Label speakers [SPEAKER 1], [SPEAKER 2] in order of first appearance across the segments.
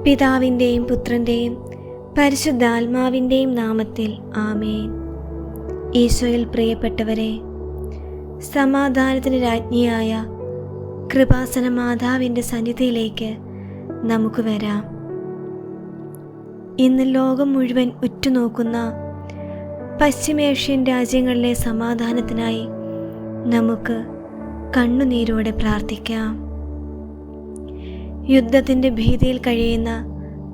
[SPEAKER 1] പിതാവിൻ്റെയും പുത്രൻ്റെയും പരിശുദ്ധാത്മാവിൻ്റെയും നാമത്തിൽ ആമേൻ. ഈശോയിൽ പ്രിയപ്പെട്ടവരെ, സമാധാനത്തിന് രാജ്ഞിയായ കൃപാസന മാതാവിൻ്റെ സന്നിധിയിലേക്ക് നമുക്ക് വരാം. ഇന്ന് ലോകം മുഴുവൻ ഉറ്റുനോക്കുന്ന പശ്ചിമേഷ്യൻ രാജ്യങ്ങളിലെ സമാധാനത്തിനായി നമുക്ക് കണ്ണുനീരോടെ പ്രാർത്ഥിക്കാം. യുദ്ധത്തിൻ്റെ ഭീതിയിൽ കഴിയുന്ന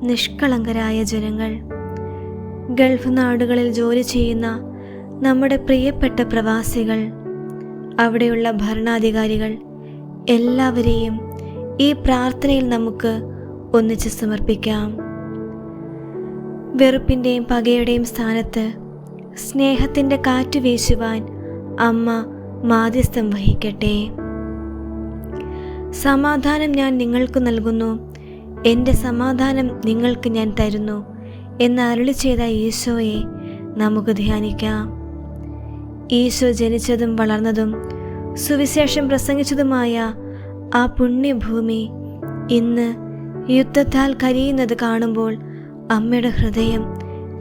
[SPEAKER 1] നിഷ്കളങ്കരായ ജനങ്ങൾ, ഗൾഫ് നാടുകളിൽ ജോലി ചെയ്യുന്ന നമ്മുടെ പ്രിയപ്പെട്ട പ്രവാസികൾ, അവിടെയുള്ള ഭരണാധികാരികൾ എല്ലാവരെയും ഈ പ്രാർത്ഥനയിൽ നമുക്ക് ഒന്നിച്ച് സമർപ്പിക്കാം. വെറുപ്പിൻ്റെയും പകയുടെയും സ്ഥാനത്ത് സ്നേഹത്തിൻ്റെ കാറ്റ് വീശുവാൻ അമ്മ മാധ്യസ്ഥം വഹിക്കട്ടെ. സമാധാനം ഞാൻ നിങ്ങൾക്ക് നൽകുന്നു, എൻ്റെ സമാധാനം നിങ്ങൾക്ക് ഞാൻ തരുന്നു എന്ന് അരുളി ചെയ്ത ഈശോയെ നമുക്ക് ധ്യാനിക്കാം. ഈശോ ജനിച്ചതും വളർന്നതും സുവിശേഷം പ്രസംഗിച്ചതുമായ ആ പുണ്യഭൂമി ഇന്ന് യുദ്ധത്താൽ കരിയുന്നത് കാണുമ്പോൾ അമ്മയുടെ ഹൃദയം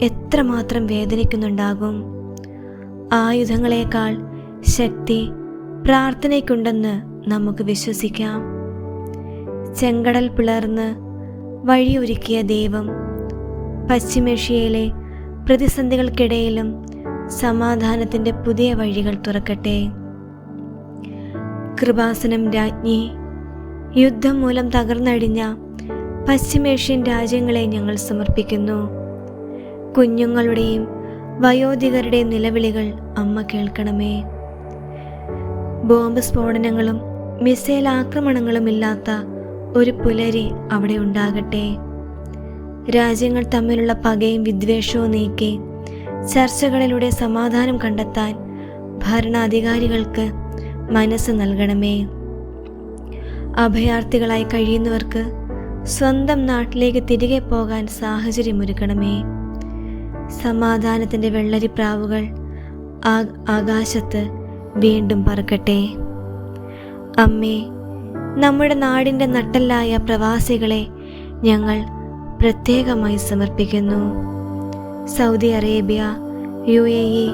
[SPEAKER 1] എത്രമാത്രം വേദനിക്കുന്നുണ്ടാകും. ആയുധങ്ങളെക്കാൾ ശക്തി പ്രാർത്ഥനയ്ക്കുണ്ടെന്ന് നമുക്ക് വിശ്വസിക്കാം. ചെങ്കടൽ പിളർന്ന് വഴിയൊരുക്കിയ ദൈവം പശ്ചിമേഷ്യയിലെ പ്രതിസന്ധികൾക്കിടയിലും സമാധാനത്തിൻ്റെ പുതിയ വഴികൾ തുറക്കട്ടെ. കൃപാസനം രാജ്ഞി, യുദ്ധം മൂലം തകർന്നടിഞ്ഞ പശ്ചിമേഷ്യൻ രാജ്യങ്ങളെ ഞങ്ങൾ സമർപ്പിക്കുന്നു. കുഞ്ഞുങ്ങളുടെയും വയോധികരുടെയും നിലവിളികൾ അമ്മ കേൾക്കണമേ. ബോംബ് സ്ഫോടനങ്ങളും മിസൈൽ ആക്രമണങ്ങളുമില്ലാത്ത ഒരു പുലരി അവിടെ ഉണ്ടാകട്ടെ. രാജ്യങ്ങൾ തമ്മിലുള്ള പകയും വിദ്വേഷവും നീക്കി ചർച്ചകളിലൂടെ സമാധാനം കണ്ടെത്താൻ ഭരണാധികാരികൾക്ക് മനസ്സ് നൽകണമേ. അഭയാർത്ഥികളായി കഴിയുന്നവർക്ക് സ്വന്തം നാട്ടിലേക്ക് തിരികെ പോകാൻ സാഹചര്യമൊരുക്കണമേ. സമാധാനത്തിൻ്റെ വെള്ളരിപ്രാവുകൾ ആകാശത്ത് വീണ്ടും പറക്കട്ടെ. അമ്മേ, നമ്മുടെ നാടിൻ്റെ നട്ടെല്ലായ പ്രവാസികളെ ഞങ്ങൾ പ്രത്യേകമായി സമർപ്പിക്കുന്നു. Saudi Arabia, UAE,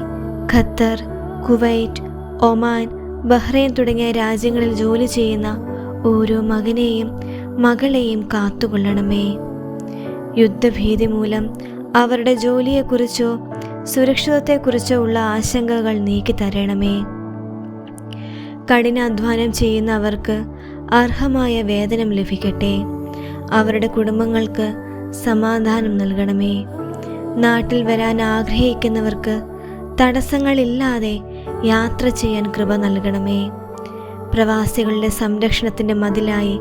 [SPEAKER 1] Qatar, Kuwait, Oman, Bahrain തുടങ്ങിയ രാജ്യങ്ങളിൽ ജോലി ചെയ്യുന്ന ഓരോ മകനെയും മകളെയും കാത്തുകൊള്ളണമേ. യുദ്ധഭീതി മൂലം അവരുടെ ജോലിയെക്കുറിച്ചോ സുരക്ഷിതത്വത്തെക്കുറിച്ചോ ഉള്ള ആശങ്കകൾ നീക്കി തരണമേ. കഠിനാധ്വാനം ചെയ്യുന്ന അവർക്ക് അർഹമായ വേതനം ലഭിക്കട്ടെ. അവരുടെ കുടുംബങ്ങൾക്ക് സമാധാനം നൽകണമേ. നാട്ടിൽ വരാൻ ആഗ്രഹിക്കുന്നവർക്ക് തടസ്സങ്ങളില്ലാതെ യാത്ര ചെയ്യാൻ കൃപ നൽകണമേ. പ്രവാസികളുടെ സംരക്ഷണത്തിൻ്റെ മതിലായി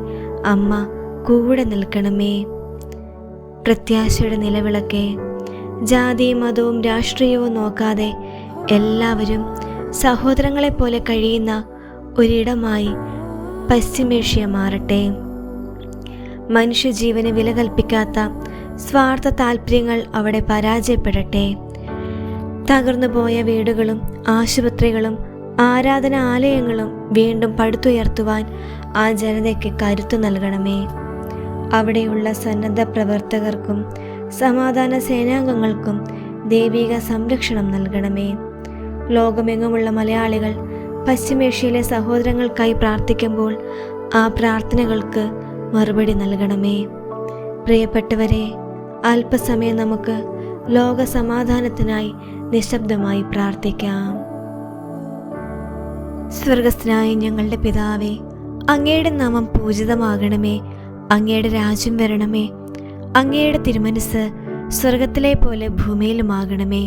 [SPEAKER 1] അമ്മ കൂടെ നിൽക്കണമേ. പ്രത്യാശയുടെ നിലവിളക്കെ, ജാതിയും മതവും രാഷ്ട്രീയവും നോക്കാതെ എല്ലാവരും സഹോദരങ്ങളെപ്പോലെ കഴിയുന്ന ഒരിടമായി പശ്ചിമേഷ്യ മാറട്ടെ. മനുഷ്യജീവന് വില കൽപ്പിക്കാത്ത സ്വാർത്ഥ താല്പര്യങ്ങൾ അവിടെ പരാജയപ്പെടട്ടെ. തകർന്നുപോയ വീടുകളും ആശുപത്രികളും ആരാധനാലയങ്ങളും വീണ്ടും പടുത്തുയർത്തുവാൻ ആ ജനതയ്ക്ക് കരുത്തു നൽകണമേ. അവിടെയുള്ള സന്നദ്ധ പ്രവർത്തകർക്കും സമാധാന സേനാംഗങ്ങൾക്കും ദൈവിക സംരക്ഷണം നൽകണമേ. ലോകമെങ്ങുമുള്ള മലയാളികൾ പശ്ചിമേഷ്യയിലെ സഹോദരങ്ങൾക്കായി പ്രാർത്ഥിക്കുമ്പോൾ ആ പ്രാർത്ഥനകൾക്ക് മറുപടി നൽകണമേ. പ്രിയപ്പെട്ടവരെ, അല്പസമയം നമുക്ക് ലോക സമാധാനത്തിനായി നിശബ്ദമായി പ്രാർത്ഥിക്കാം. സ്വർഗസ്ഥനായ ഞങ്ങളുടെ പിതാവേ, അങ്ങയുടെ നാമം പൂജിതമാകണമേ. അങ്ങയുടെ രാജ്യം വരണമേ. അങ്ങയുടെ തിരുമനസ് സ്വർഗത്തിലെ പോലെ ഭൂമിയിലുമാകണമേ.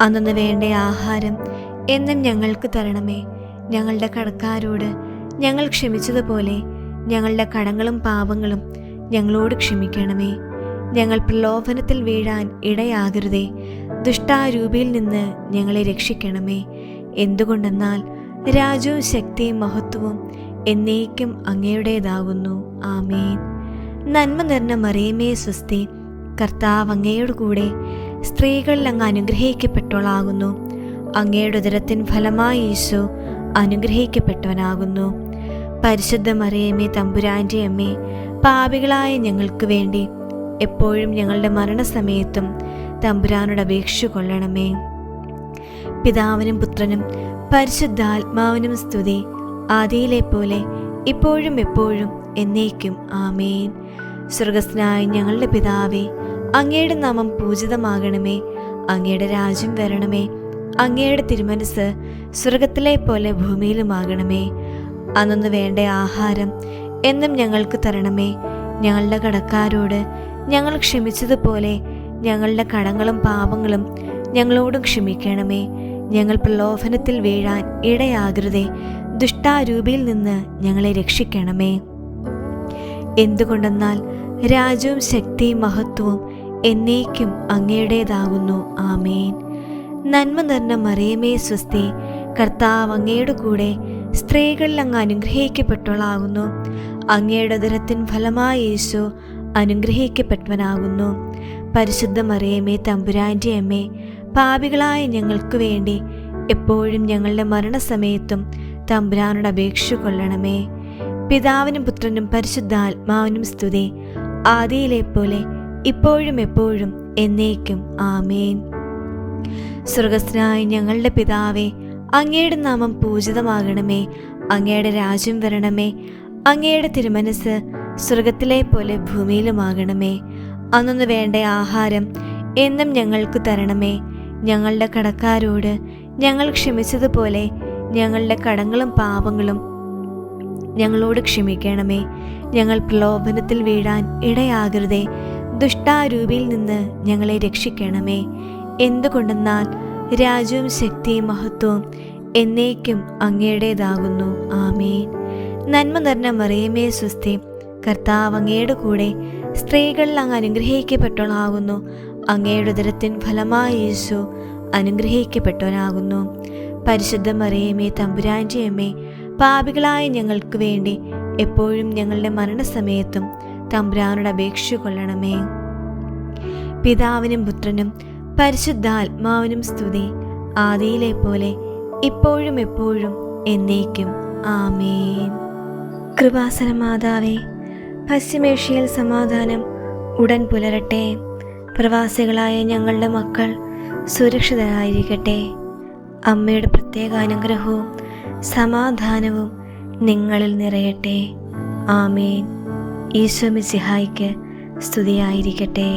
[SPEAKER 1] അന്നു വേണ്ട ആഹാരം എന്നും ഞങ്ങൾക്ക് തരണമേ. ഞങ്ങളുടെ കടക്കാരോട് ഞങ്ങൾ ക്ഷമിച്ചതുപോലെ ഞങ്ങളുടെ കടങ്ങളും പാപങ്ങളും ഞങ്ങളോട് ക്ഷമിക്കണമേ. ഞങ്ങൾ പ്രലോഭനത്തിൽ വീഴാൻ ഇടയാകരുതേ. ദുഷ്ടാരൂപിയിൽ നിന്ന് ഞങ്ങളെ രക്ഷിക്കണമേ. എന്തുകൊണ്ടെന്നാൽ രാജ്യവും ശക്തിയും മഹത്വവും എന്നേക്കും അങ്ങയുടേതാകുന്നു. ആമേൻ. നന്മ നിറഞ്ഞ മറിയമേ സ്വസ്തി, കർത്താവ് അങ്ങയോട് കൂടെ സ്ത്രീകളിൽ അങ്ങ് അനുഗ്രഹിക്കപ്പെട്ടവളാകുന്നു. അങ്ങയുടെ ഉദരത്തിൻ ഫലമായി ഈശോ അനുഗ്രഹിക്കപ്പെട്ടവനാകുന്നു. പരിശുദ്ധ മറിയമേ തമ്പുരാൻ്റെ അമ്മേ, പാപികളായ ഞങ്ങൾക്ക് വേണ്ടി എപ്പോഴും ഞങ്ങളുടെ മരണസമയത്തും തമ്പുരാനോട് അപേക്ഷ കൊള്ളണമേ. പിതാവിനും പുത്രനും പരിശുദ്ധാത്മാവിനും സ്തുതി, ആദിയിലെ പോലെ ഇപ്പോഴും എപ്പോഴും എന്നേക്കും. ആമേൻ. സ്വർഗസ്ഥനായ ഞങ്ങളുടെ പിതാവേ, അങ്ങയുടെ നാമം പൂജിതമാകണമേ. അങ്ങയുടെ രാജ്യം വരണമേ. അങ്ങയുടെ തിരുമനസ് സ്വർഗത്തിലെ പോലെ ഭൂമിയിലുമാകണമേ. അന്നു വേണ്ട ആഹാരം എന്നും ഞങ്ങൾക്ക് തരണമേ. ഞങ്ങളുടെ കടക്കാരോട് ഞങ്ങൾ ക്ഷമിച്ചതുപോലെ ഞങ്ങളുടെ കടങ്ങളും പാപങ്ങളും ഞങ്ങളോടും ക്ഷമിക്കണമേ. ഞങ്ങൾ പ്രലോഭനത്തിൽ വീഴാൻ ഇടയാകരുതേ. ദുഷ്ടാരൂപിയിൽ നിന്ന് ഞങ്ങളെ രക്ഷിക്കണമേ. എന്തുകൊണ്ടെന്നാൽ രാജ്യവും ശക്തിയും മഹത്വവും എന്നേക്കും അങ്ങയുടേതാകുന്നു. ആമേൻ. നന്മ നിറഞ്ഞ മറിയമേ സ്വസ്തി, കർത്താവ് അങ്ങയുടെ കൂടെ സ്ത്രീകളിൽ അങ്ങ് അനുഗ്രഹിക്കപ്പെട്ടവളാകുന്നു. അങ്ങയുടെ ഉദരത്തിൻ ഫലമായ യേശു അനുഗ്രഹിക്കപ്പെട്ടവനാകുന്നു. പരിശുദ്ധ മറിയമേ തമ്പുരാൻ്റെ അമ്മേ, പാപികളായ ഞങ്ങൾക്ക് വേണ്ടി എപ്പോഴും ഞങ്ങളുടെ മരണസമയത്തും തമ്പുരാനോട് അപേക്ഷ കൊള്ളണമേ. പിതാവിനും പുത്രനും പരിശുദ്ധാത്മാവിനും സ്തുതി, ആദിയിലെ പോലെ ഇപ്പോഴും എപ്പോഴും എന്നേക്കും. ആമേൻ. സ്വർഗസ്ഥനായ ഞങ്ങളുടെ പിതാവേ, അങ്ങയുടെ നാമം പൂജിതമാകണമേ. അങ്ങയുടെ രാജ്യം വരണമേ. അങ്ങയുടെ തിരുമനസ് സ്വർഗത്തിലെ പോലെ ഭൂമിയിലുമാകണമേ. അന്നു വേണ്ട ആഹാരം എന്നും ഞങ്ങൾക്ക് തരണമേ. ഞങ്ങളുടെ കടക്കാരോട് ഞങ്ങൾ ക്ഷമിച്ചതുപോലെ ഞങ്ങളുടെ കടങ്ങളും പാപങ്ങളും ഞങ്ങളോട് ക്ഷമിക്കണമേ. ഞങ്ങൾ പ്രലോഭനത്തിൽ വീഴാൻ ഇടയാകരുതേ. ദുഷ്ടാരൂപിയിൽ നിന്ന് ഞങ്ങളെ രക്ഷിക്കണമേ. എന്തുകൊണ്ടെന്നാൽ രാജ്യവും ശക്തിയും മഹത്വവും എന്നേക്കും അങ്ങയുടേതാകുന്നു. ആമേൻ. നന്മ നിറഞ്ഞ മറിയമേ സ്വസ്തി, കർത്താവ് അങ്ങയുടെ കൂടെ സ്ത്രീകളിൽ അങ്ങ് അനുഗ്രഹിക്കപ്പെട്ടവളാകുന്നു. അങ്ങയുടെ ഉദരത്തിൻ ഫലമായ യേശു അനുഗ്രഹിക്കപ്പെട്ടവനാകുന്നു. പരിശുദ്ധ മറിയമേ തമ്പുരാൻ്റെ അമ്മേ, പാപികളായ ഞങ്ങൾക്ക് വേണ്ടി എപ്പോഴും ഞങ്ങളുടെ മരണസമയത്തും തമ്പുരാനോട് അപേക്ഷ കൊള്ളണമേ. പിതാവിനും പുത്രനും പരിശുദ്ധാത്മാവിനും സ്തുതി, ആദിയിലെ പോലെ ഇപ്പോഴും എപ്പോഴും എന്നേക്കും. ആമേൻ. കൃപാസന മാതാവേ, പശ്ചിമേഷ്യയിൽ സമാധാനം ഉടൻ പുലരട്ടെ. പ്രവാസികളായ ഞങ്ങളുടെ മക്കൾ സുരക്ഷിതരായിരിക്കട്ടെ. അമ്മയുടെ പ്രത്യേക അനുഗ്രഹവും സമാധാനവും നിങ്ങളിൽ നിറയട്ടെ. ആമേൻ. ഈശോ മിശിഹായ്ക്ക് സ്തുതിയായിരിക്കട്ടെ.